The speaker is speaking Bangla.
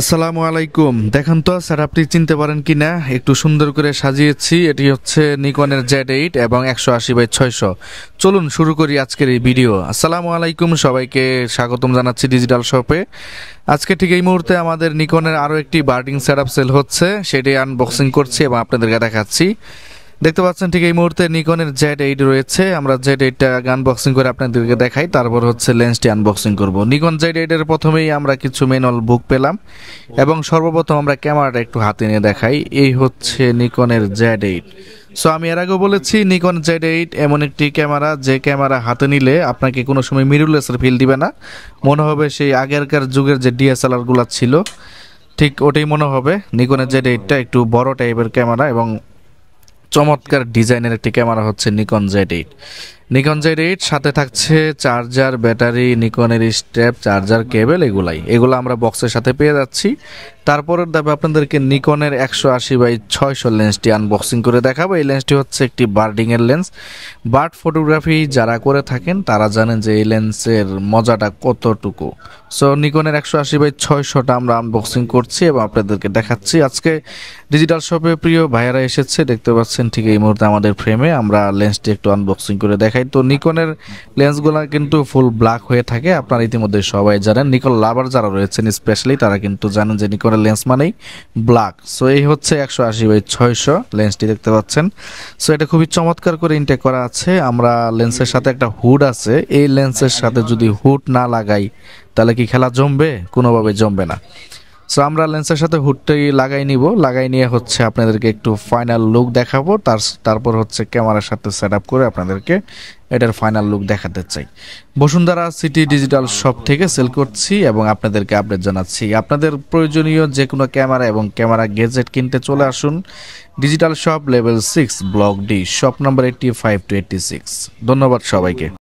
আসসালামু আলাইকুম। দেখেন তো স্যার, আপনি চিনতে পারেন কিনা? একটু সুন্দর করে সাজিয়েছি। এটি হচ্ছে নিকনের Z8 এবং 180/600। চলুন শুরু করি আজকের এই ভিডিও। আসসালামু আলাইকুম, সবাইকে স্বাগতম জানাচ্ছি ডিজিটাল শপে। আজকে ঠিক এই মুহূর্তে আমাদের নিকনের আরও একটি বার্ডিং সেটআপ সেল হচ্ছে, সেটি আনবক্সিং করছি এবং আপনাদেরকে দেখাচ্ছি। দেখতে পাচ্ছেন ঠিক এই মুহূর্তে নিকনের Z8 রয়েছে। আমরা Z8টা আনবক্সিং করে আপনাদেরকে দেখাই, তারপর হচ্ছে লেন্সটি আনবক্সিং করব। নিকন Z8 এর প্রথমেই আমরা কিছু ম্যানুয়াল বুক পেলাম এবং সর্বপ্রথম আমরা ক্যামেরাটা একটু হাতে নিয়ে দেখাই। এই হচ্ছে নিকনের Z8। সো আমি এর আগেও বলেছি, নিকন Z8 এমন একটি ক্যামেরা, যে ক্যামেরা হাতে নিলে আপনাকে কোনো সময় মিররলেসের ফিল দিবে না। মনে হবে সেই আগেরকার যুগের যে DSLR-গুলো ছিল, ঠিক ওটাই মনে হবে। নিকনের Z8টা একটু বড় টাইপের ক্যামেরা এবং চমৎকার ডিজাইনের একটি ক্যামেরা হচ্ছে নিকন Z8। নিকন Z8 সাথে থাকছে চার্জার, ব্যাটারি, নিকনের স্ট্র্যাপ, চার্জার, কেবল, এগুলো আমরা বক্সের সাথে পেয়ে যাচ্ছি। তারপরের ধাপে আপনাদেরকে নিকনের 180/600 লেন্সটি আনবক্সিং করে দেখাবো। এই লেন্সটি হচ্ছে একটি বার্ডিংয়ের লেন্স। বার্ড ফটোগ্রাফি যারা করে থাকেন তারা জানেন যে এই লেন্সের মজাটা কতটুকু। সো নিকনের 180/600টা আমরা আনবক্সিং করছি এবং আপনাদেরকে দেখাচ্ছি। আজকে ডিজিটাল শপে প্রিয় ভাইয়েরা এসেছে, দেখতে পাচ্ছেন ঠিক এই মুহূর্তে আমাদের ফ্রেমে। আমরা লেন্সটি একটু আনবক্সিং করে দেখাই। তো নিকনের লেন্সগুলো কিন্তু ফুল ব্ল্যাক হয়ে থাকে, আপনারা ইতিমধ্যে সবাই জানেন। নিকন লাভার যারা রয়েছেন স্পেশালি তারা কিন্তু জানেন যে নিকনের লেন্স মানেই ব্ল্যাক। সো এই হচ্ছে 180/600 লেন্সটি, দেখতে পাচ্ছেন। সো এটা খুবই চমৎকার করে ইনটেক করা আছে। আমরা লেন্সের সাথে একটা হুড আছে, এই লেন্সের সাথে যদি হুড না লাগাই তাহলে কি খেলা জমবে? কোনোভাবে জমবে না। সো আমরা লেন্সের সাথে হুডটাই লাগাই নিয়ে হচ্ছে আপনাদেরকে একটু ফাইনাল লুক দেখাবো। তারপর হচ্ছে ক্যামেরার সাথে সেট আপ করে আপনাদেরকে এটার ফাইনাল লুক দেখাতে চাই। বসুন্ধরা সিটি ডিজিটাল শপ থেকে সেল করছি এবং আপনাদেরকে আপডেট জানাচ্ছি। আপনাদের প্রয়োজনীয় যে কোনো ক্যামেরা এবং ক্যামেরা গেজেট কিনতে চলে আসুন digital shop, level 6, block D, shop number 85 to 86। ধন্যবাদ সবাইকে।